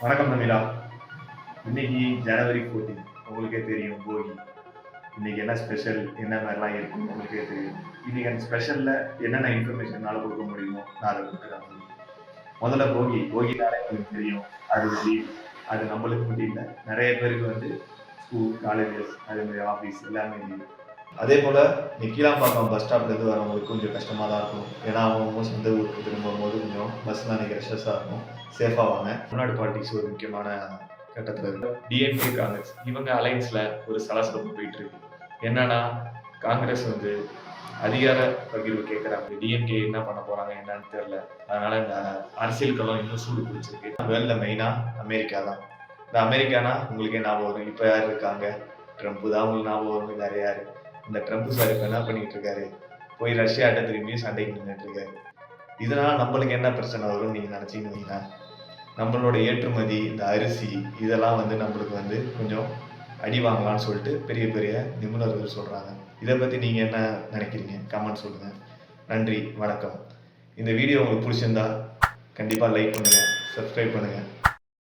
வணக்கம் தமிழா. இன்னைக்கு ஜனவரி 14 உங்களுக்கே தெரியும் போகி. இன்னைக்கு என்ன ஸ்பெஷல், என்ன மாதிரிலாம் இருக்கும் உங்களுக்கே தெரியும். இன்னைக்கு அந்த ஸ்பெஷல்ல என்னென்ன இன்ஃபர்மேஷன்னால கொடுக்க முடியுமோ நான் அதை கொடுக்குறேன். முதல்ல போகினாலே உங்களுக்கு தெரியும், அது ஒரு லீவ். அது நம்மளுக்கு மட்டும் இல்லை, நிறைய பேருக்கு வந்து ஸ்கூல், காலேஜஸ், அதே மாதிரி ஆஃபீஸ் எல்லாமே லீவ். அதே போல் நிக்கிலாம்பாக்கம் பஸ் ஸ்டாப்லேருந்து வரவங்களுக்கு கொஞ்சம் கஷ்டமாக தான் இருக்கும். ஏன்னா அவங்க சொந்த ஊருக்கு திரும்பும்போது கொஞ்சம் பஸ்லாம் அன்றைக்கி ரஷ்ஷஸாக இருக்கும். சேஃபாக வாங்க. தமிழ்நாடு பாலிடிக்ஸ் ஒரு முக்கியமான கட்டத்தில் இருக்கு. டிஎம்கே காங்கிரஸ் இவங்க அலைன்ஸில் ஒரு சலசலப்பு போயிட்டு இருக்கு. என்னன்னா காங்கிரஸ் வந்து அதிகார பகிர்வு கேட்குறாங்க. டிஎம்கே என்ன பண்ண போகிறாங்க என்னன்னு தெரில. அதனால் இந்த அரசியல் களம் இன்னும் சூடு பிடிச்சிருக்கு. வேர்ல்டில் மெயினாக அமெரிக்கா தான். இந்த அமெரிக்கானா உங்களுக்கு ஞாபகம் வரும், இப்போ யார் இருக்காங்க? ட்ரம்ப் தான் உங்களுக்கு ஞாபகம் வரும். வேறு யார்? இந்த ட்ரம்ப் சார் இப்போ என்ன பண்ணிட்டு இருக்காரு? போய் ரஷ்யாட்ட திரும்பி சண்டைக்கு நின்றுட்டு இருக்காரு. இதனால் நம்மளுக்கு என்ன பிரச்சனை வரும்னு நீங்கள் நினச்சிங்கன்னா, நம்மளோட ஏற்றுமதி, இந்த அரிசி இதெல்லாம் வந்து நம்மளுக்கு வந்து கொஞ்சம் அடி வாங்கலாம்னு சொல்லிட்டு பெரிய பெரிய நிபுணர்கள் சொல்கிறாங்க. இதை பற்றி நீங்கள் என்ன நினைக்கிறீங்க? கமெண்ட் சொல்லுங்கள். நன்றி, வணக்கம். இந்த வீடியோ உங்களுக்கு பிடிச்சிருந்தா கண்டிப்பாக லைக் பண்ணுங்கள், சப்ஸ்கிரைப் பண்ணுங்கள்.